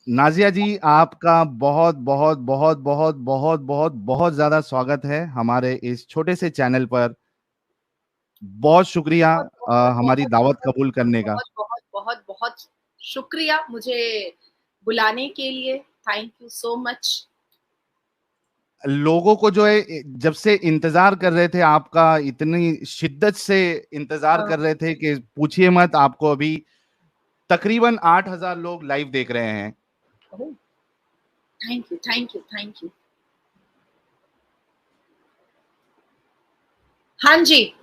नाजिया जी, आपका बहुत बहुत बहुत बहुत बहुत बहुत बहुत ज्यादा स्वागत है हमारे इस छोटे से चैनल पर। बहुत शुक्रिया बहुत बहुत हमारी बहुत दावत बहुत कबूल करने का। बहुत बहुत बहुत बहुत शुक्रिया मुझे बुलाने के लिए। Thank you so much. लोगों को जो है, जब से इंतजार कर रहे थे आपका, इतनी शिद्दत से इंतजार कर रहे थे कि पूछिए मत। आपको अभी तकरीबन 8,000 लोग लाइव देख रहे हैं। Thank you thank you thank you. हाँ जी,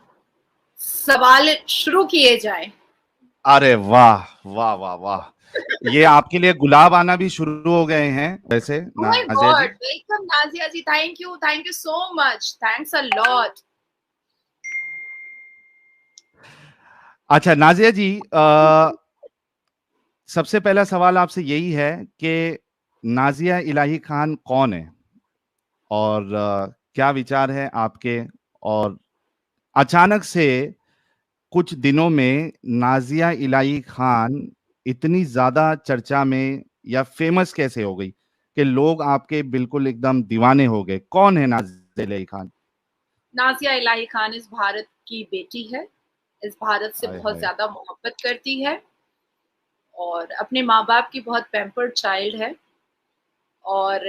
सवाल शुरू किए जाए। अरे वाह वाह वाह वाह! ये आपके लिए गुलाब आना भी शुरू हो गए हैं वैसे, oh my Nazia ji. God, welcome Nazia ji. Thank you so much, thanks a lot. अच्छा नाजिया जी, सबसे पहला सवाल आपसे यही है कि नाजिया इलाही खान कौन है, और क्या विचार है आपके। और अचानक से कुछ दिनों में नाजिया इलाही खान इतनी ज्यादा चर्चा में या फेमस कैसे हो गई कि लोग आपके बिल्कुल एकदम दीवाने हो गए। कौन है नाजिया इलाही खान? नाजिया इलाही खान इस भारत की बेटी है, इस भारत से हाय बहुत हाय। ज्यादा मोहब्बत करती है और अपने माँ बाप की बहुत पैम्पर्ड चाइल्ड है। और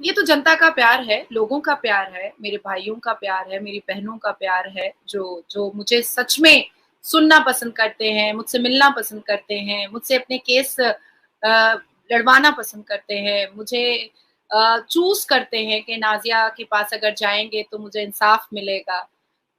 ये तो जनता का प्यार है, लोगों का प्यार है, मेरे भाइयों का प्यार है, मेरी बहनों का प्यार है, जो जो मुझे सच में सुनना पसंद करते हैं, मुझसे मिलना पसंद करते हैं, मुझसे अपने केस लड़वाना पसंद करते हैं, मुझे चूज करते हैं कि नाजिया के पास अगर जाएंगे तो मुझे इंसाफ मिलेगा।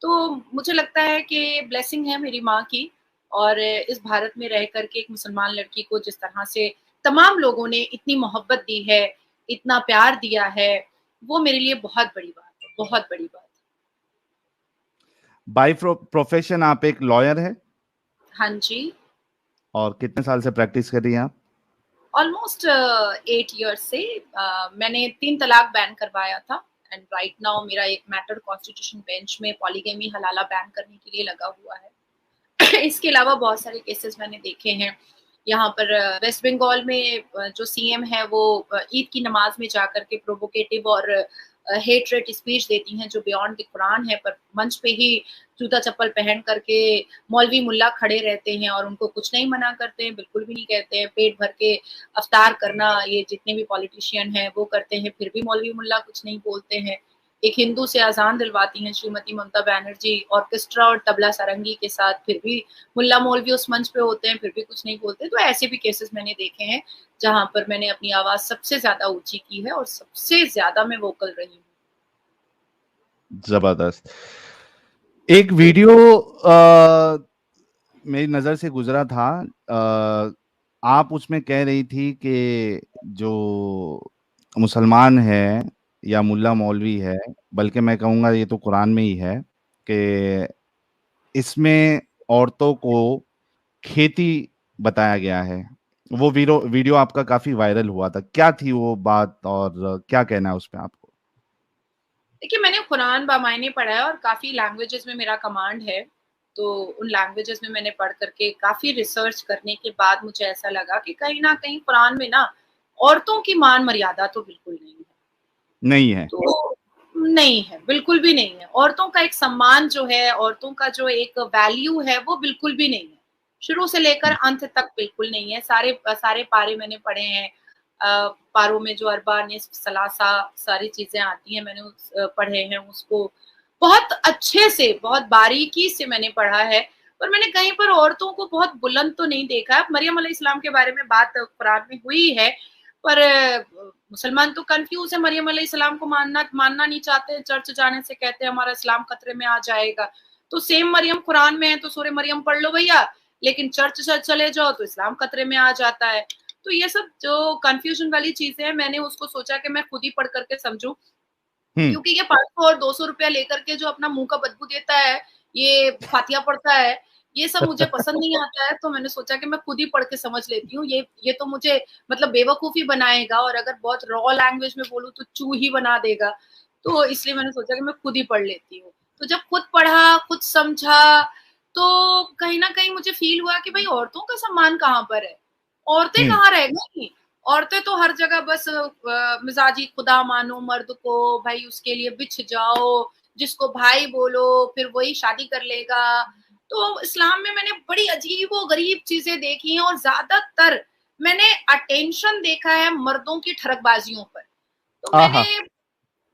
तो मुझे लगता है कि ब्लेसिंग है मेरी माँ की। और इस भारत में रह करके एक मुसलमान लड़की को जिस तरह से तमाम लोगों ने इतनी मोहब्बत दी है, इतना प्यार दिया है, वो मेरे लिए बहुत बड़ी बात है, बहुत बड़ी बात है। बाय प्रोफेशन आप एक लॉयर है, हाँ जी। और कितने साल से प्रैक्टिस कर रही हैं आप? ऑलमोस्ट 8 ईयर्स से मैंने 3 तलाक बैन करवाया था। एंड राइट नाउ मेरा एक मैटर कॉन्स्टिट्यूशन बेंच में पॉलीगेमी हलाला बैन करने के लिए लगा हुआ है। इसके अलावा बहुत सारे केसेस मैंने देखे हैं। यहाँ पर वेस्ट बंगाल में जो सीएम है वो ईद की नमाज में जाकर के प्रोवोकेटिव और हेट रेट स्पीच देती हैं जो बियॉन्ड द कुरान है, पर मंच पे ही जूता चप्पल पहन करके मौलवी मुल्ला खड़े रहते हैं और उनको कुछ नहीं मना करते हैं, बिल्कुल भी नहीं कहते हैं। पेट भर के अफ्तार करना ये जितने भी पॉलिटिशियन हैं वो करते हैं, फिर भी मौलवी मुल्ला कुछ नहीं बोलते हैं। एक हिंदू से अजान दिलवाती हैं श्रीमती ममता बनर्जी ऑर्केस्ट्रा और तबला सारंगी के साथ, फिर भी मुल्ला मौलवी उस मंच पे होते हैं, फिर भी कुछ नहीं बोलते। तो ऐसे भी केसेस मैंने देखे हैं जहां पर मैंने अपनी आवाज सबसे ज्यादा ऊंची की है और सबसे ज्यादा मैं वोकल रही हूँ। जबरदस्त। एक वीडियो मेरी नजर से गुजरा था। आप उसमें कह रही थी कि जो मुसलमान है या मुल्ला मौलवी है, बल्कि मैं कहूँगा ये तो कुरान में ही है कि इसमें औरतों को खेती बताया गया है। वो वीडियो वीडियो आपका काफी वायरल हुआ था। क्या थी वो बात, और क्या कहना है उस पे आपको? देखिए, मैंने कुरान बामायने पढ़ा है और काफ़ी लैंग्वेजेस में मेरा कमांड है। तो उन लैंग्वेजेस में मैंने पढ़ करके काफ़ी रिसर्च करने के बाद मुझे ऐसा लगा कि कहीं न कहीं कुरान में ना औरतों की मान मर्यादा तो बिल्कुल नहीं है। नहीं है। तो नहीं है, बिल्कुल भी नहीं है। औरतों का एक सम्मान जो है, औरतों का जो एक वैल्यू है, वो बिल्कुल भी नहीं है। शुरू से लेकर अंत तक बिल्कुल नहीं है। सारे सारे पारे मैंने पढ़े हैं। पारों में जो अरबा, निस्फ, सलासा सारी चीज़ें आती हैं, मैंने पढ़े हैं उसको। बहुत अच्छे से, बहुत बारीकी से मैंने पढ़ा है, पर मैंने कहीं पर औरतों को बहुत बुलंद तो नहीं देखा है। मरियम अलैहिस्सलाम के बारे में बात कुरान में हुई है, पर मुसलमान तो कंफ्यूज है, मरियम अलैहिस्सलाम को मानना नहीं चाहते, चर्च जाने से कहते हैं हमारा इस्लाम खतरे में आ जाएगा। तो सेम मरियम कुरान में है तो सूरह मरियम पढ़ लो भैया, लेकिन चर्च चले जाओ तो इस्लाम खतरे में आ जाता है। तो ये सब जो कंफ्यूजन वाली चीजें हैं, मैंने उसको सोचा कि मैं खुद ही पढ़ करके समझूं, हम्म। क्योंकि ये 500 और 200 रुपया लेकर के जो अपना मुंह का बदबू देता है, ये फातिया पढ़ता है, ये सब मुझे पसंद नहीं आता है। तो मैंने सोचा कि मैं खुद ही पढ़ के समझ लेती हूँ। ये तो मुझे मतलब बेवकूफी बनाएगा, और अगर बहुत रॉ लैंग्वेज में बोलूँ तो चू ही बना देगा। तो इसलिए मैंने सोचा कि मैं खुद ही पढ़ लेती हूँ। तो जब खुद पढ़ा, खुद समझा, तो कहीं ना कहीं मुझे फील हुआ कि भाई औरतों का सम्मान कहाँ पर है। औरतें कहाँ रह गई? औरतें तो हर जगह बस मिजाजी खुदा मानो मर्द को, भाई उसके लिए बिछ जाओ, जिसको भाई बोलो फिर वही शादी कर लेगा। तो इस्लाम में मैंने बड़ी अजीब व गरीब चीजें देखी हैं, और ज्यादातर मैंने अटेंशन देखा है मर्दों की ठरकबाजियों पर। तो मैंने आहा।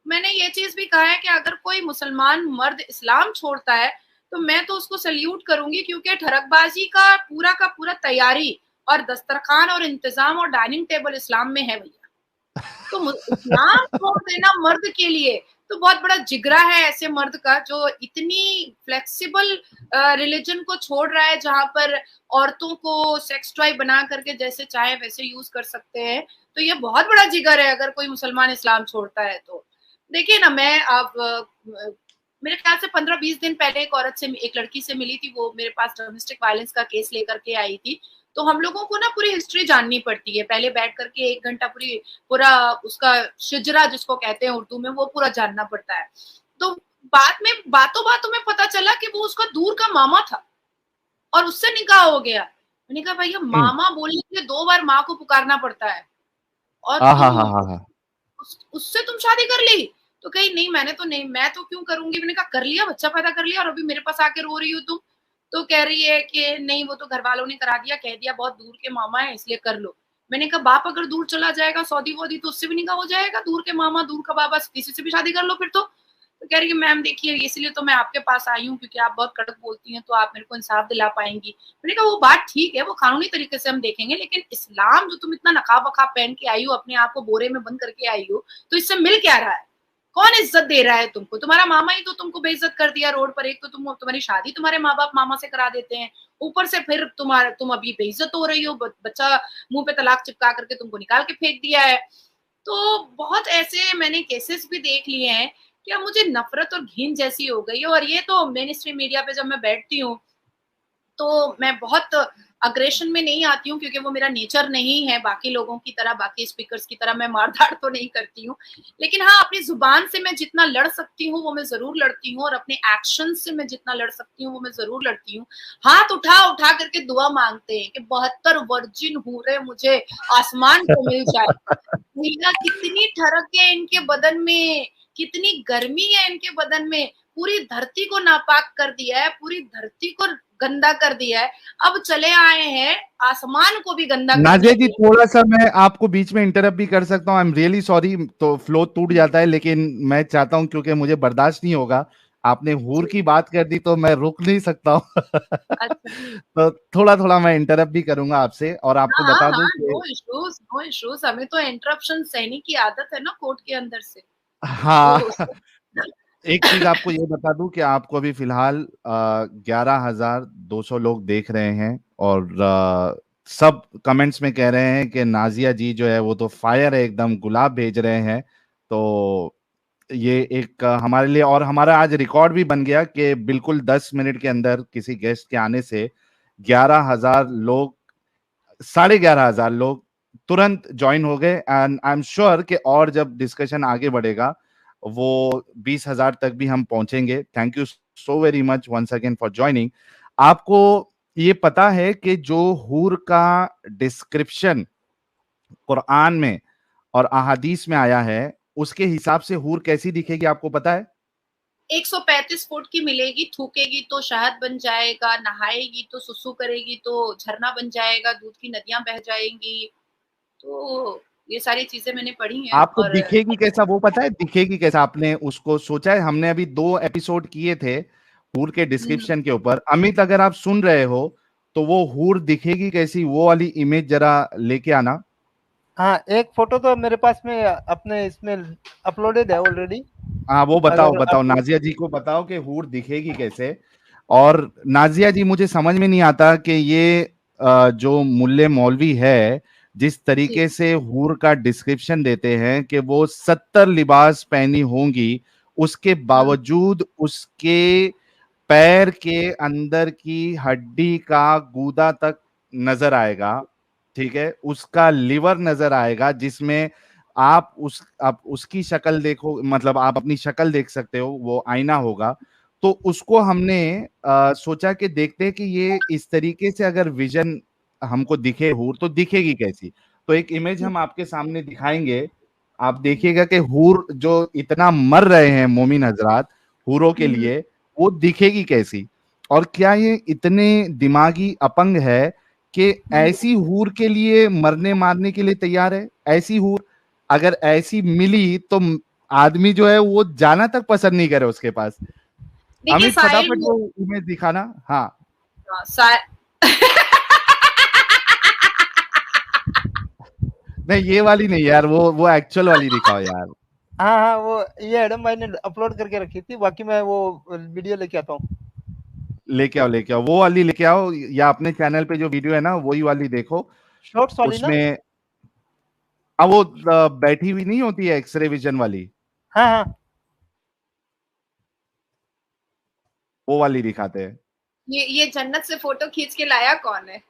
मैंने ये चीज भी कहा है कि अगर कोई मुसलमान मर्द इस्लाम छोड़ता है तो मैं तो उसको सल्यूट करूंगी, क्योंकि ठरकबाजी का पूरा तैयारी और दस्तरखान और इंतजाम और डाइनिंग टेबल इस्लाम में है भैया। तो इस्लाम छोड़ देना मर्द के लिए तो बहुत बड़ा जिगरा है ऐसे मर्द का, जो इतनी फ्लेक्सिबल रिलीजन को छोड़ रहा है, जहां पर औरतों को सेक्स टॉय बना करके जैसे चाहे वैसे यूज कर सकते हैं। तो ये बहुत बड़ा जिगर है अगर कोई मुसलमान इस्लाम छोड़ता है तो। देखिए ना, मैं अब मेरे ख्याल से 15-20 दिन पहले एक लड़की से मिली थी, वो मेरे पास डोमेस्टिक वायलेंस का केस लेकर के आई थी। तो हम लोगों को ना पूरी हिस्ट्री जाननी पड़ती है, पहले बैठ करके 1 घंटा पूरा उसका शिजरा जिसको कहते हैं उर्दू में, वो पूरा जानना पड़ता है। तो बाद में बातों बातों में पता चला कि वो उसका दूर का मामा था और उससे निकाह हो गया। मैंने कहा भैया, मामा बोलने के लिए 2 बार माँ को पुकारना पड़ता है और आहा तुम हा हा हा। उससे तुम शादी कर ली? तो कही नहीं, मैंने तो नहीं, मैं तो क्यों करूंगी। मैंने कहा कर लिया, बच्चा पैदा कर लिया और अभी मेरे पास आके रो रही हो तुम। तो कह रही है कि नहीं, वो तो घर वालों ने करा दिया, कह दिया बहुत दूर के मामा है इसलिए कर लो। मैंने कहा बाप अगर दूर चला जाएगा सऊदी वोदी तो उससे भी निकाह हो जाएगा, दूर के मामा दूर का बाबा किसी से भी शादी कर लो फिर तो कह रही है मैम देखिए इसलिए तो मैं आपके पास आई हूँ क्योंकि आप बहुत कड़क बोलती हैं, तो आप मेरे को इंसाफ दिला पाएंगी। मैंने कहा वो बात ठीक है, वो कानूनी तरीके से हम देखेंगे, लेकिन इस्लाम जो तुम इतना नकाब वकाब पहन के आई हो, अपने आप को बोरे में बंद करके आई हो, तो इससे मिल क्या रहा है? कौन इज्जत दे रहा है तुमको? तुम्हारा मामा ही तो तुमको बेइज्जत कर दिया रोड पर। एक तो तुम्हारी शादी तुम्हारे माँ बाप मामा से करा देते हैं, ऊपर से फिर तुम अभी बेइज्जत हो रही हो, बच्चा मुंह पे तलाक चिपका करके तुमको निकाल के फेंक दिया है। तो बहुत ऐसे मैंने केसेस भी देख लिए हैं कि अब मुझे नफरत और घिन जैसी हो गई है। और ये तो मेन स्ट्रीम मीडिया पे जब मैं बैठती हूँ तो मैं बहुत अग्रेशन में नहीं आती हूँ, क्योंकि वो मेरा नेचर नहीं है बाकी लोगों की तरह, बाकी स्पीकर्स की तरह मैं मारधाड़ तो नहीं करती हूँ। लेकिन हाँ, अपनी जुबान से मैं जितना लड़ सकती हूँ वो मैं जरूर लड़ती हूँ, और अपने एक्शन से मैं जितना लड़ सकती हूँ वो मैं जरूर लड़ती हूँ। हाथ उठा उठा करके दुआ मांगते हैं कि 72 वर्जिन हूरे मुझे आसमान को मिल जाए। भैया कितनी ठरक है इनके बदन में, कितनी गर्मी है इनके बदन में, पूरी धरती को नापाक कर दिया है, पूरी धरती को गंदा कर दिया है, अब चले आए हैं आसमान को भी गंदा करने नाजिया जी, के। थोड़ा सा मैं आपको बीच में इंटरप्ट भी कर सकता हूँ? आई एम रियली सॉरी, तो फ्लो टूट जाता है, लेकिन मैं चाहता हूँ क्योंकि मुझे बर्दाश्त नहीं होगा। आपने हूर की बात कर दी तो मैं रुक नहीं सकता हूँ। अच्छा। तो थोड़ा थोड़ा मैं इंटरप्ट भी करूंगा आपसे, और आपको हाँ हाँ बता दूं हाँ, कि नो इश्यूज नो इश्यूज, हमें तो इंटरप्शन सहने की आदत है ना कोर्ट के अंदर से। हाँ। तो एक चीज आपको ये बता दूं कि आपको अभी फिलहाल 11,200 लोग देख रहे हैं, और सब कमेंट्स में कह रहे हैं कि नाजिया जी जो है वो तो फायर है, एकदम गुलाब भेज रहे हैं। तो ये एक हमारे लिए, और हमारा आज रिकॉर्ड भी बन गया कि बिल्कुल 10 मिनट के अंदर किसी गेस्ट के आने से 11,000 लोग, 11,500 लोग तुरंत ज्वाइन हो गए। एंड आई एम श्योर कि और जब डिस्कशन आगे बढ़ेगा वो 20,000 तक भी हम पहुंचेंगे। Thank you so very much once again for joining. आपको ये पता है कि जो हूर का डिस्क्रिप्शन कुरान में और अहादीस में आया है, उसके हिसाब से हूर कैसी दिखेगी आपको पता है? 135 फुट की मिलेगी, थूकेगी तो शहद बन जाएगा, नहाएगी तो सुसु करेगी तो झरना बन जाएगा, दूध की नदियां बह जाएंगी। तो ये सारी चीजें मैंने पढ़ी हैं। आपको और दिखेगी कैसा वो पता है? दिखेगी कैसा आपने उसको सोचा है? हमने अभी 2 एपिसोड किए थे हूर के डिस्क्रिप्शन के ऊपर। अमित, अगर आप सुन रहे हो तो वो हूर दिखेगी कैसी, वो वाली इमेज जरा लेके आना। हाँ, एक फोटो तो मेरे पास में अपने इसमें अपलोडेड है ऑलरेडी। हाँ, वो बताओ अगर बताओ, आप नाजिया जी को बताओ कि हूर दिखेगी कैसे। और नाजिया जी, मुझे समझ में नहीं आता कि ये जो मुल्ले मौलवी है, जिस जी तरीके से हूर का डिस्क्रिप्शन देते हैं कि वो 70 लिबास पहनी होंगी, उसके बावजूद उसके पैर के अंदर की हड्डी का गूदा तक नजर आएगा, ठीक है, उसका लिवर नजर आएगा, जिसमें आप उसकी शक्ल देखो, मतलब आप अपनी शक्ल देख सकते हो, वो आईना होगा। तो उसको हमने सोचा कि देखते हैं कि ये इस तरीके से अगर विजन हमको दिखे हूर तो दिखेगी कैसी। तो एक इमेज हम आपके सामने दिखाएंगे, आप देखिएगा कि हूर जो इतना मर रहे हैं मोमिन हजरात हूरों के लिए, वो दिखेगी कैसी। और क्या ये इतने दिमागी अपंग है कि ऐसी हूर के लिए मरने मारने के लिए तैयार है। ऐसी हूर अगर ऐसी मिली तो आदमी जो है वो जाना तक पसंद नहीं करे उसके पास। देखिए अमित साहिल, फटाफट वो इमेज दिखाना। हाँ नहीं ये वाली नहीं यार, वो एक्चुअल वाली दिखाओ यार। हाँ हाँ, वो ये एडम भाई ने अपलोड करके रखी थी, बाकी मैं वो वीडियो लेके आता हूँ। लेके आओ वो वाली लेके आओ, या अपने चैनल पे जो वीडियो है ना वही वाली देखो। शॉर्ट्स वाली ना? उसमें अब वो बैठी हुई नहीं होती है एक्सरे विजन वाली, हाँ हाँ, वो वाली दिखाते हैं। ये जन्नत से फोटो खींच के लाया कौन है?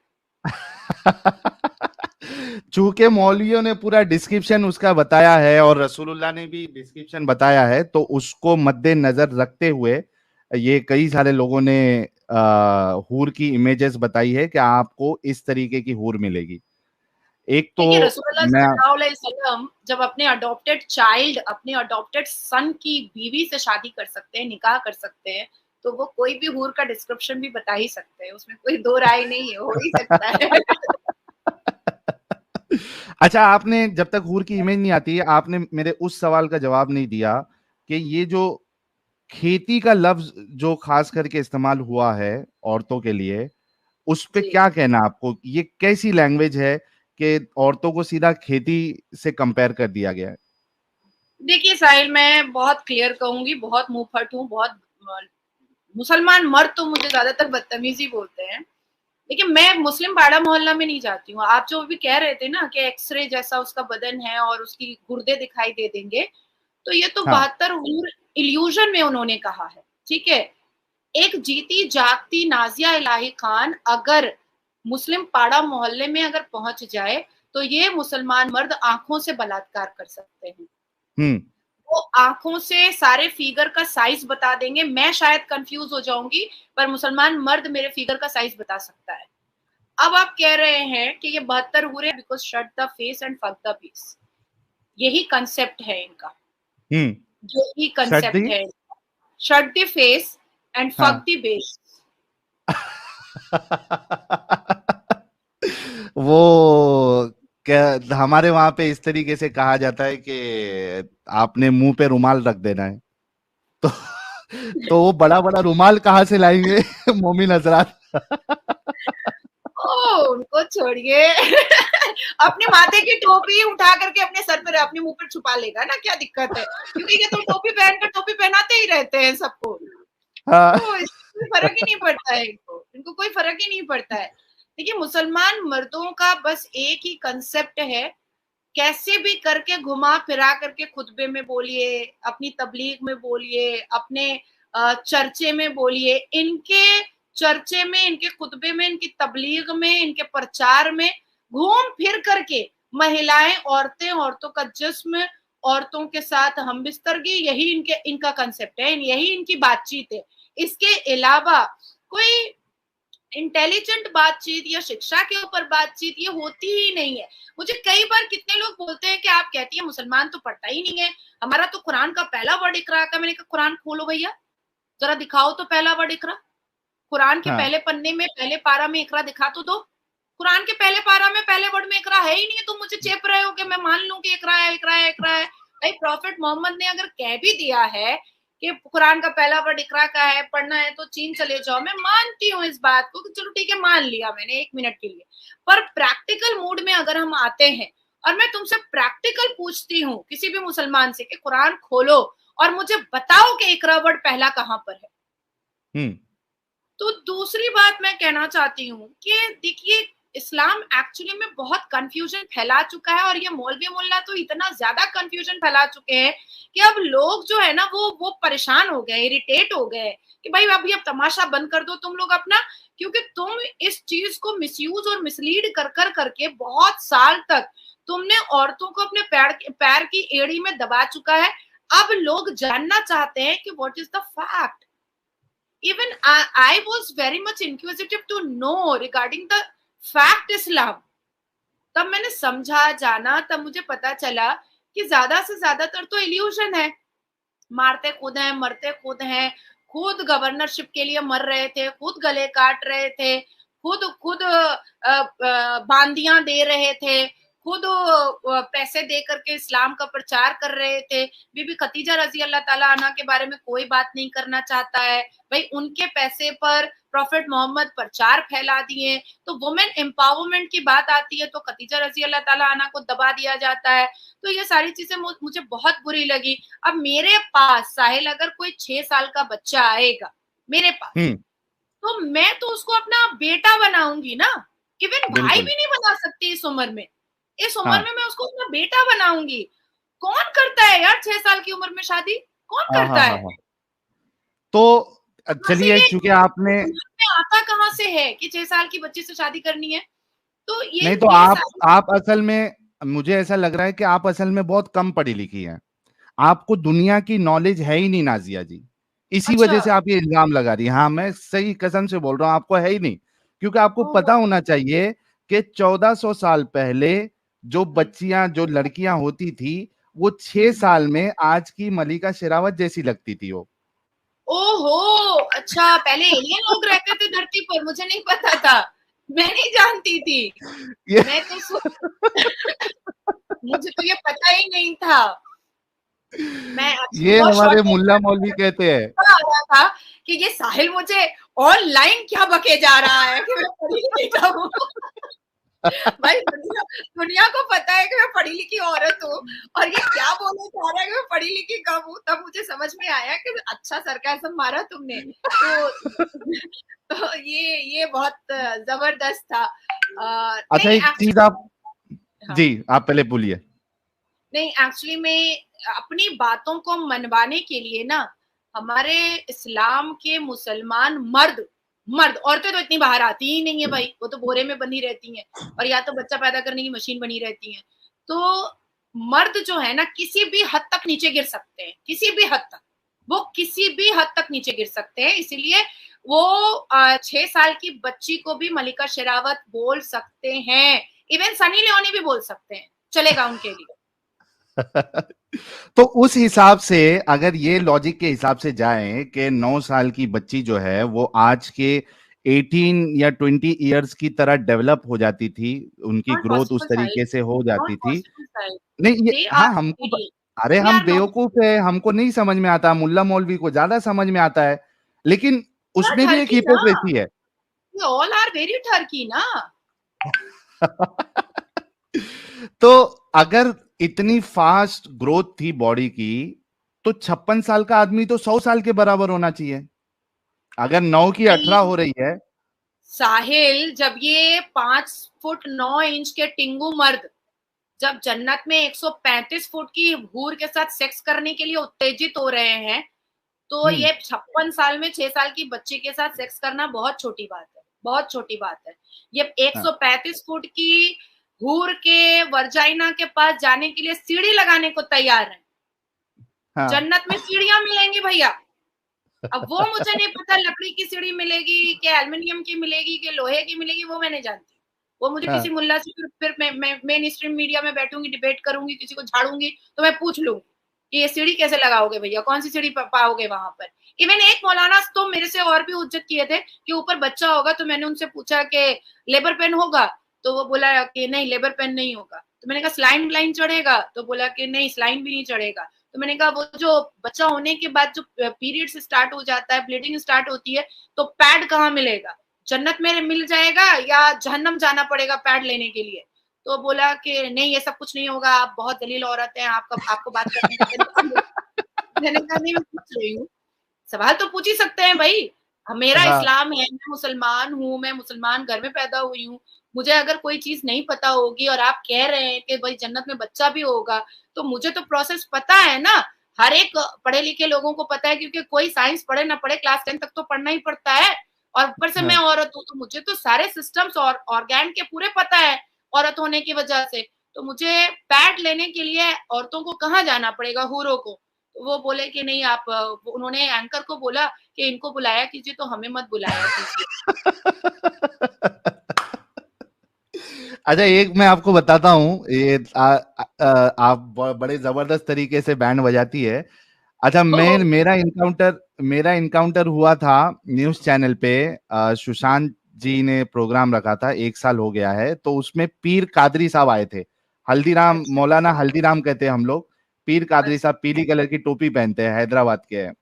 चूंकि मौलवियों ने पूरा डिस्क्रिप्शन उसका बताया है और रसूलुल्लाह ने भी डिस्क्रिप्शन बताया है, तो उसको मद्देनजर रखते हुए ये कई सारे लोगों ने हूर की इमेजेस बताई है कि आपको इस तरीके की हूर मिलेगी। एक तो देखिए रसूलुल्लाह मैं सल्लल्लाहु अलैहि वसल्लम जब अपने अडॉप्टेड चाइल्ड, अपने अडॉप्टेड सन की बीवी से शादी कर सकते हैं, निकाह कर सकते हैं, तो वो कोई भी हूर का डिस्क्रिप्शन भी बता ही सकते हैं, उसमें कोई दो राय नहीं है, हो ही सकता है। अच्छा, आपने जब तक हूर की इमेज नहीं आती है, आपने मेरे उस सवाल का जवाब नहीं दिया कि ये जो खेती का लफ्ज जो खास करके इस्तेमाल हुआ है औरतों के लिए, उस पे जी क्या कहना आपको? ये कैसी लैंग्वेज है कि औरतों को सीधा खेती से कंपेयर कर दिया गया है? देखिए साहिल, मैं बहुत क्लियर कहूंगी, बहुत मुंह फट हूँ, बहुत मुसलमान मर्द तो मुझे ज्यादातर बदतमीजी बोलते हैं, लेकिन मैं मुस्लिम पाड़ा मोहल्ला में नहीं जाती हूँ। आप जो भी कह रहे थे ना कि एक्सरे जैसा उसका बदन है और उसकी गुर्दे दिखाई दे देंगे, तो ये तो हाँ 72 हूर इल्यूजन में उन्होंने कहा है, ठीक है। एक जीती जागती नाजिया इलाही खान अगर मुस्लिम पाड़ा मोहल्ले में अगर पहुंच जाए, तो ये मुसलमान मर्द आंखों से बलात्कार कर सकते हैं। हम्म वो आंखों से सारे फिगर का साइज बता देंगे। मैं शायद कंफ्यूज हो जाऊंगी, पर मुसलमान मर्द मेरे फिगर का साइज बता सकता है। अब आप कह रहे हैं कि ये 72 हुए because shut the face and fuck the base, यही कंसेप्ट है इनका, हम्म यही सर्दी कंसेप्ट है। Shut the face and fuck हाँ। The base. वो क्या हमारे वहां पे इस तरीके से कहा जाता है कि आपने मुंह पे रुमाल रख देना है। तो तो वो बड़ा बड़ा रुमाल कहाँ से लाएंगे मोमिन हजरात? ओ उनको छोड़िए। अपने माथे की टोपी उठा करके अपने सर पर, अपने मुंह पर छुपा लेगा ना, क्या दिक्कत है? क्योंकि ये तो टोपी पहनकर टोपी पहनाते ही रहते हैं सबको, हाँ तो इससे फर्क ही नहीं पड़ता है इनको, इनको कोई फर्क ही नहीं पड़ता है। देखिए मुसलमान मर्दों का बस एक ही कंसेप्ट है, कैसे भी करके घुमा फिरा करके खुतबे में बोलिए, अपनी तबलीग में बोलिए, अपने चर्चे में बोलिए, इनके चर्चे में, इनके खुतबे में, इनकी तबलीग में, इनके प्रचार में घूम फिर करके महिलाएं, औरतें, औरतों का जिस्म, औरतों के साथ हम बिस्तरगी, यही इनका कंसेप्ट है, यही इनकी बातचीत है। इसके अलावा कोई इंटेलिजेंट बातचीत या शिक्षा के ऊपर बातचीत ये होती ही नहीं है। मुझे कई बार कितने लोग बोलते हैं कि आप कहती है मुसलमान तो पढ़ता ही नहीं है, हमारा तो कुरान का पहला वर्ड इकरा का। मैंने कहा कुरान खोलो भैया, जरा दिखाओ तो पहला वर्ड इकरा। कुरान के हाँ पहले पन्ने में पहले पारा में इकरा दिखा तो दो। कुरान के पहले पारा में पहले वर्ड में इकरा है ही नहीं, तुम मुझे चेप रहे हो कि मैं मान लूं कि इकरा है, इकरा है, इकरा है। भाई प्रॉफिट मोहम्मद ने अगर कह भी दिया है कि कुरान का पहला वर्ड इकरा का है, पढ़ना है तो चीन चले जाओ, मैं मानती हूँ इस बात को कि चलो ठीक है, मान लिया मैंने एक मिनट के लिए। पर प्रैक्टिकल मूड में अगर हम आते हैं और मैं तुमसे प्रैक्टिकल पूछती हूँ किसी भी मुसलमान से कि कुरान खोलो और मुझे बताओ कि इकरा वर्ड पहला कहां पर है। हम्म तो दूसरी बात मैं कहना चाहती हूँ कि देखिए इस्लाम एक्चुअली में बहुत कंफ्यूजन फैला चुका है, और ये मौलवी मुल्ला तो इतना ज्यादा कंफ्यूजन फैला चुके हैं कि अब लोग जो है ना वो परेशान हो गए, इरिटेट हो गए कि भाई अभी अब तमाशा बंद कर दो तुम लोग अपना, क्योंकि तुम इस चीज को मिसयूज और मिसलीड कर कर करके बहुत साल तक तुमने औरतों को अपने पैर की एड़ी में दबा चुका है। अब लोग जानना चाहते हैं कि what is the fact. Even I was very much inquisitive to know regarding the fact Islam. तब मैंने समझा, जाना, तब मुझे पता चला कि ज्यादा से ज्यादातर तो इल्यूशन है। मारते खुद हैं, मरते खुद हैं, खुद गवर्नरशिप के लिए मर रहे थे, खुद गले काट रहे थे, खुद खुद बांदियां दे रहे थे, खुद पैसे दे करके इस्लाम का प्रचार कर रहे थे। बीबी खतीजा रजी अल्लाह ताला अन्हा के बारे में कोई बात नहीं करना चाहता है भाई, उनके पैसे पर प्रॉफिट मोहम्मद प्रचार फैला दिए। तो वुमेन एम्पावरमेंट की बात आती है तो खतीजा रजी अल्लाह ताला अन्हा को दबा दिया जाता है। तो ये सारी चीजें मुझे बहुत बुरी लगी। अब मेरे पास साहिल अगर कोई 6 साल का बच्चा आएगा मेरे पास, तो मैं तो उसको अपना बेटा बनाऊंगी ना, इवन भाई भी नहीं बना सकती इस उम्र में। इस उम्र में मैं उसको अपना बेटा बनाऊंगी। कौन करता है यार 6 साल की उम्र में शादी, कौन करता है? तो चलिए, क्योंकि आपने आता कहाँ से है कि 6 साल की बच्ची से शादी करनी है? तो ये नहीं, तो आप असल में, मुझे ऐसा लग रहा है कि आप असल में बहुत कम पढ़ी लिखी हैं, आपको दुनिया की नॉलेज है ही नहीं नाजिया जी, इसी वजह से आप ये इल्जाम लगा रही हैं। हाँ, मैं सही कसम से बोल रहा हूँ, आपको है ही नहीं। क्योंकि आपको पता होना चाहिए कि 1400 साल पहले जो बच्चियां, जो लड़कियां होती थी, वो 6 साल में आज की मलिका शेरावत जैसी लगती थी वो। ओहो, अच्छा, पहले एलियन लोग रहते थे धरती पर, मुझे नहीं पता था, मैं नहीं जानती थी। मैं तो मुझे तो ये पता ही नहीं था। मैं ये हमारे मुल्ला मौलवी कहते हैं था कि ये साहिल मुझे ऑनलाइन क्या बके जा रहा है कि मैं पढ़ी लिखी हूँ। भाई दुनिया को पता है कि मैं पढ़ी लिखी औरत हूँ और ये क्या बोलना चाह रहा है कि मैं पढ़ी लिखी कम हूँ। तब मुझे समझ में आया कि अच्छा सरकाज़म मारा तुमने। तो ये बहुत जबरदस्त था। अच्छा, एक चीज आप जी आप पहले बोलिए। नहीं, एक्चुअली मैं अपनी बातों को मनवाने के लिए ना, हमारे इस्लाम के मुसलमान मर्द, औरतें तो इतनी बाहर आती ही नहीं है भाई, वो तो बोरे में बंधी रहती हैं और या तो बच्चा पैदा करने की मशीन बनी रहती हैं। तो मर्द जो है ना, किसी भी हद तक नीचे गिर सकते हैं, किसी भी हद तक, वो किसी भी हद तक नीचे गिर सकते हैं। इसीलिए वो 6 साल की बच्ची को भी मलिका शेरावत बोल सकते हैं, इवन सनी लियोनी भी बोल सकते हैं, चलेगा उनके लिए। तो उस हिसाब से, अगर ये लॉजिक के हिसाब से जाएं कि 9 साल की बच्ची जो है वो आज के 18 या 20 इयर्स की तरह डेवलप हो जाती थी, उनकी ग्रोथ उस तरीके से हो जाती थी। नहीं, ये हाँ, हमको अरे हम बेवकूफ है, हमको नहीं समझ में आता, मुल्ला मौलवी को ज्यादा समझ में आता है, लेकिन उसमें भी एक हिपोक्रेसी है। ऑल आर वेरी ठरकी ना। तो अगर इतनी फास्ट ग्रोथ थी बॉडी की, तो 56 साल का आदमी तो 100 साल के बराबर होना चाहिए। अगर 9 की 18 हो रही है। साहिल, जब ये 5 फुट 9 इंच के टिंगू मर्द जब जन्नत में 135 फुट की हूर के साथ सेक्स करने के लिए उत्तेजित हो रहे हैं, तो ये 56 साल में 6 साल की बच्ची के साथ सेक्स करना बहुत छोटी बात है, बहुत छोटी बात है। ये 135 फुट की हूर के वर्जाइना के पास जाने के लिए सीढ़ी लगाने को तैयार है। जन्नत में सीढ़ियां मिलेंगी भैया। अब वो मुझे नहीं पता लकड़ी की सीढ़ी मिलेगी कि एल्युमिनियम की मिलेगी कि लोहे की मिलेगी, वो मैं नहीं जानती। वो मुझे किसी मुल्ला से फिर मैं मेन स्ट्रीम मीडिया में बैठूंगी, डिबेट करूंगी, किसी को झाड़ूंगी तो मैं पूछ लूंगी कि ये सीढ़ी कैसे लगाओगे भैया, कौन सी सीढ़ी पाओगे वहां पर। इवन एक मौलाना तो मेरे से और भी उज्जत किए थे कि ऊपर बच्चा होगा, तो मैंने उनसे पूछा कि लेबर पेन होगा, तो वो बोला कि नहीं लेबर पेन नहीं होगा। तो मैंने कहा स्लाइन ब्लाइन चढ़ेगा, तो बोला कि नहीं स्लाइन भी नहीं चढ़ेगा। तो मैंने कहा वो जो बच्चा होने के बाद जो पीरियड्स स्टार्ट हो जाता है, ब्लीडिंग स्टार्ट होती है, तो पैड कहाँ मिलेगा? जन्नत में मिल जाएगा या जहन्नम जाना पड़ेगा पैड लेने के लिए? तो बोला कि नहीं ये सब कुछ नहीं होगा, आप बहुत दलील औरत हैं, आपको बात करने का। मैंने कहा नहीं, मैं पूछ रही हूँ, सवाल तो पूछ ही सकते हैं भाई। मेरा इस्लाम है, मैं मुसलमान हूँ, मैं मुसलमान घर में पैदा हुई हूँ, मुझे अगर कोई चीज नहीं पता होगी और आप कह रहे हैं कि भाई जन्नत में बच्चा भी होगा, तो मुझे तो प्रोसेस पता है ना। हर एक पढ़े लिखे लोगों को पता है, क्योंकि कोई साइंस पढ़े ना पढ़े क्लास 10 तक तो पढ़ना ही पड़ता है। और ऊपर से मैं औरत हूँ, तो मुझे तो सारे सिस्टम्स और ऑर्गेन के पूरे पता है औरत होने की वजह से। तो मुझे पैड लेने के लिए औरतों को कहाँ जाना पड़ेगा, हूरों को? तो वो बोले कि नहीं आप, उन्होंने एंकर को बोला कि इनको बुलाया कीजिए, तो हमें मत बुलाया कीजिए। अच्छा, एक मैं आपको बताता हूँ, ये आप बड़े जबरदस्त तरीके से बैंड बजाती है। अच्छा, मैं मेरा इनकाउंटर हुआ था न्यूज़ चैनल पे। सुशांत जी ने प्रोग्राम रखा था, 1 साल हो गया है, तो उसमें पीर कादरी साहब आए थे। हल्दीराम, अच्छा मौलाना हल्दीराम कहते हैं हम लोग। पीर कादरी अच्छा साहब पीली कलर की टोपी पहनते हैं, हैदराबाद के हैं।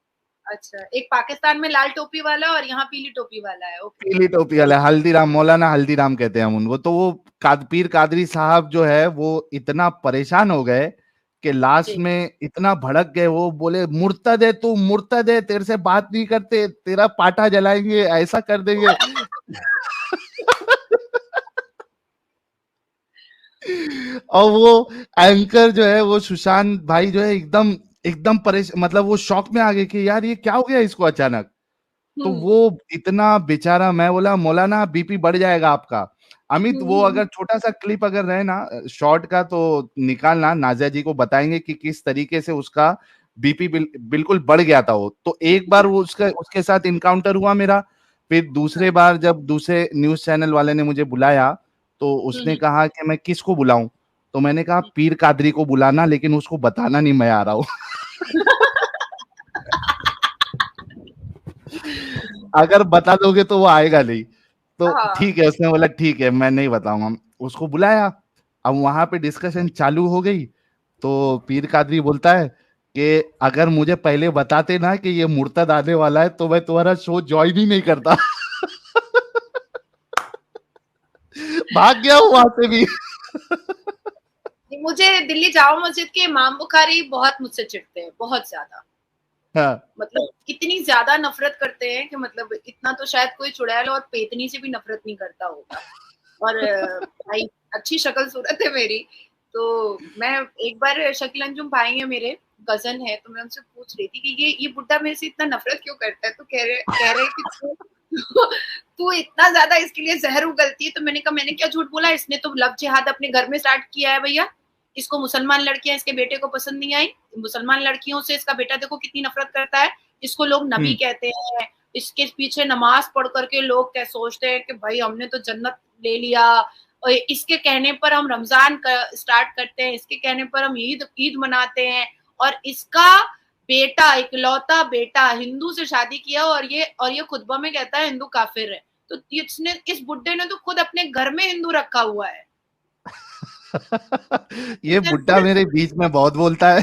अच्छा, एक पाकिस्तान में लाल टोपी वाला और यहाँ पीली टोपी वाला है। ओके। पीली टोपी वाला हल्दीराम, मौलाना हल्दीराम कहते हैं हम उनको। तो वो पीर कादरी साहब जो है वो इतना परेशान हो गए कि लास्ट जी। में इतना भड़क गए, वो बोले मुर्तद है तू, मुर्तद है, तेरे से बात नहीं करते, तेरा पाटा जलाएंगे, ऐसा कर देंगे। और वो एंकर जो है, वो सुशांत भाई जो है, एकदम एकदम परेशान, मतलब वो शॉक में आ गए कि यार ये क्या हो गया इसको अचानक। तो हम्म वो इतना बेचारा, मैं बोला मौलाना बीपी बढ़ जाएगा आपका। अमित, वो हम्म अगर छोटा सा क्लिप अगर रहे ना शॉर्ट का तो निकालना, नाजिया जी को बताएंगे कि किस तरीके से उसका बीपी बिल्कुल बढ़ गया था। वो तो एक बार वो उसका उसके साथ इनकाउंटर हुआ मेरा। फिर दूसरे बार जब दूसरे न्यूज चैनल वाले ने मुझे बुलाया, तो उसने हम्म कहा कि मैं किसको बुलाऊं। तो मैंने कहा पीर कादरी को बुलाना, लेकिन उसको बताना नहीं मैं आ रहा हूँ। अगर बता दोगे तो वो आएगा नहीं। तो हाँ। ठीक है, उसने बोला ठीक है मैं नहीं बताऊंगा। उसको बुलाया, अब वहां पे डिस्कशन चालू हो गई। तो पीर कादरी बोलता है कि अगर मुझे पहले बताते ना कि ये मुर्तद आने वाला है तो मैं तुम्हारा शो ज्वाइन ही नहीं करता। भाग गया हूँ वहां से भी। मुझे दिल्ली जामा मस्जिद के इमाम बुखारी बहुत मुझसे चिढ़ते हैं, बहुत ज्यादा। हाँ। मतलब इतनी ज्यादा नफरत करते हैं कि मतलब इतना तो शायद कोई चुड़ैल और पेतनी से भी नफरत नहीं करता होगा। और भाई अच्छी शक्ल सूरत है मेरी, तो मैं एक बार शकील अंजुम भाई है मेरे, कजन है, तो मैं उनसे पूछ रही थी कि ये बुड्ढा मेरे से इतना नफरत क्यों करता है। तो कह रहे कि तू इतना ज्यादा इसके लिए जहर उगलती है। तो मैंने कहा मैंने क्या झूठ बोला, इसने तो लव जिहाद अपने घर में स्टार्ट किया है भैया। इसको मुसलमान लड़कियां इसके बेटे को पसंद नहीं आई, मुसलमान लड़कियों से इसका बेटा देखो कितनी नफरत करता है। इसको लोग नबी हम्म। कहते हैं, इसके पीछे नमाज पढ़ करके लोग क्या सोचते हैं कि भाई हमने तो जन्नत ले लिया, और इसके कहने पर हम रमजान स्टार्ट करते हैं, इसके कहने पर हम ईद ईद मनाते हैं। और इसका बेटा, इकलौता बेटा हिंदू से शादी किया, और ये खुतबा में कहता है हिंदू काफिर है। तो इसने, इस बुड्ढे ने तो खुद अपने घर में हिंदू रखा हुआ है। ये बुड्ढा मेरे बीच में बहुत बोलता है।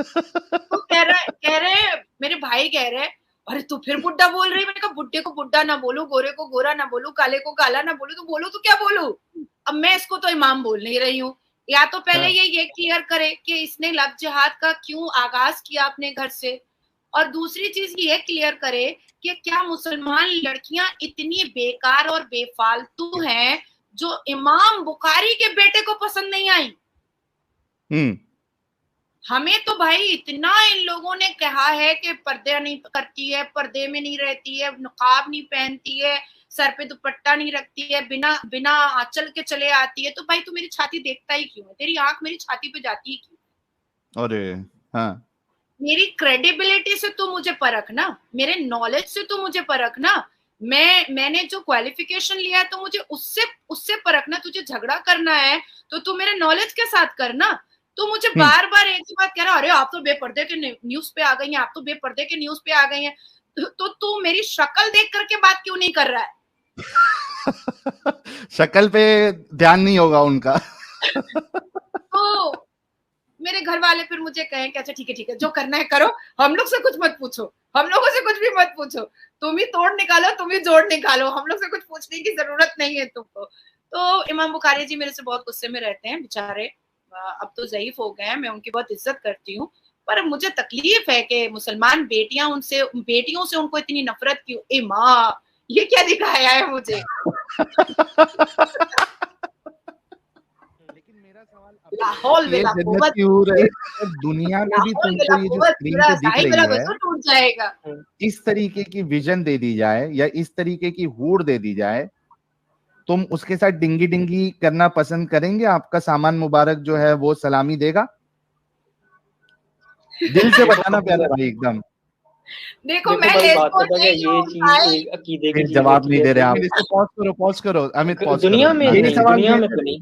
तो कह रहे मेरे भाई कह रहे हैं, अरे तू फिर बुड्ढा बोल रही है। मैंने कहा बुड्ढे को बुड्ढा ना बोलू, गोरे को गोरा ना बोलू, काले को काला ना बोलू, तो बोलू तो क्या बोलू। अब मैं इसको तो इमाम बोल नहीं रही हूँ। या तो पहले हाँ। ये क्लियर करे कि इसने लव जिहाद का क्यों आगाज किया अपने घर से, और दूसरी चीज ये क्लियर करे कि क्या मुसलमान लड़कियां इतनी बेकार और बेफालतू हैं जो इमाम बुखारी के बेटे को पसंद नहीं आई। हम्म। हमें तो भाई इतना इन लोगों ने कहा है कि पर्दे नहीं करती है, पर्दे में नहीं रहती है, नकाब नहीं पहनती है, सर पे दुपट्टा नहीं रखती है, बिना बिना आंचल के चले आती है। तो भाई तू मेरी छाती देखता ही क्यों है, तेरी आंख मेरी छाती पे जाती ही क्यों। अरे हाँ। मेरी क्रेडिबिलिटी से तू मुझे परख ना, मेरे नॉलेज से तू मुझे परख ना। मैंने जो क्वालिफिकेशन लिया है तो मुझे उससे उससे परखना। तुझे झगड़ा करना है तो तू मेरे नॉलेज के साथ करना। तो मुझे हम्म। बार बार एक ही बात कह रहा, अरे आप तो बेपर्दे के न्यूज पे आ गई हैं, आप तो बेपर्दे के न्यूज पे आ गई हैं। तो तू मेरी शक्ल देख करके बात क्यों नहीं कर रहा है। शक्ल पे ध्यान नहीं होगा उनका। तो मेरे घर वाले फिर मुझे कहें कि अच्छा ठीक है जो करना है करो, हम लोग से कुछ मत पूछो, हम लोगों से कुछ भी मत पूछो, तुम ही तोड़ निकालो, तुम ही जोड़ निकालो, हम लोग से कुछ पूछने की जरूरत नहीं है तुमको। तो इमाम बुखारी जी मेरे से बहुत गुस्से में रहते हैं बेचारे, अब तो ज़ईफ हो गए हैं, मैं उनकी बहुत इज्जत करती हूँ। पर मुझे तकलीफ है कि मुसलमान बेटियों से उनको इतनी नफरत क्यों। ए माँ, ये क्या दिखाया है मुझे। लेकिन मेरा सवाल अभी ला है हौल कि ये वला जन्नत कुव्वत, की हूर है, और दुनिया में ला भी हौल तुमको वला ये जो कुव्वत, स्क्रीन पूरा पे दिख साहिब रही मेरा है, वजूद टूट जाएगा। इस तरीके की विजन दे दी जाए या इस तरीके की हूर दे दी जाए, तुम उसके साथ डिंगी डिंगी करना पसंद करेंगे? आपका सामान मुबारक जो है वो सलामी देगा? दिल से बताना प्यारे भाई, एकदम। देखो देखो मैं भाई, बात लेस्बो पता क्या, नहीं ये हूँ चीज भाई। एक अकीदे की फिर चीज जवाब होती नहीं है। दे रहे आप। देखो इसको पॉज़ करो, पॉज़ करो, अमित पॉज़ करो। दुनिया में यही नहीं, सवाल दुनिया में मेरे तो नहीं।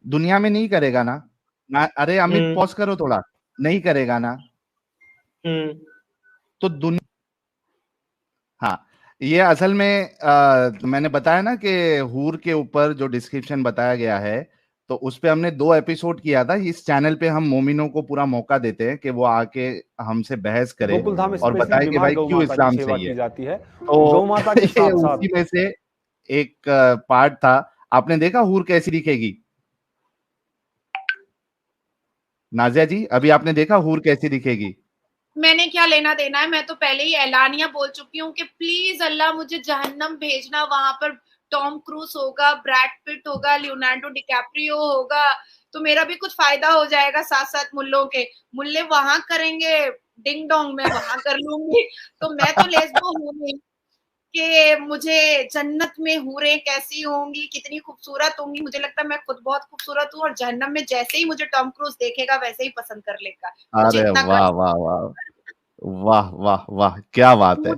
दुनिया में नहीं करेगा ना? अरे अमित हम्म पॉज़ करो थोड़ा, नहीं करेगा ना? हम्म तो हाँ, ये असल में मैंने बताया ना कि हूर के ऊपर जो डिस्क्रिप्शन बताया गया है, तो उस पे हमने 2 एपिसोड किया था। इस चैनल पे हम मोमिनों को पूरा मौका देते हैं कि वो आके हमसे बहस करे गोकुलधाम और स्पेशली बताए कि बीमार भाई गौ क्यों माता की इस्लाम सेवा सही की है। जाती है। तो गौ माता के ये साथ साथ उसी में से एक पार्ट था। आपने देखा हूर कैसी दिखेगी? नाज़िया जी, अभी आपने देखा हूर कैसी दिखेगी? मैंने क्या लेना देना है, मैं तो पहले ही ऐलानिया बोल चुकी हूँ कि प्लीज अल्लाह मुझे जहन्नम भेजना, वहां पर टॉम क्रूज होगा, ब्रैड पिट होगा, लियोनार्डो डिकैप्रियो होगा, तो मेरा भी कुछ फायदा हो जाएगा। साथ साथ मुल्लों के मुल्ले वहां करेंगे डिंग डोंग, मैं वहां कर लूंगी। तो मैं तो लेस्बो हूँ नहीं कि मुझे जन्नत में हूरें कैसी होंगी, कितनी खूबसूरत होंगी। मुझे लगता है मैं खुद बहुत खूबसूरत हूँ और जहन्नम में जैसे ही मुझे टॉम क्रूज देखेगा वैसे ही पसंद कर लेगा। मुझे अरे इतना वाह, वाह, वाह! वाह, वाह, वाह! क्या बात है।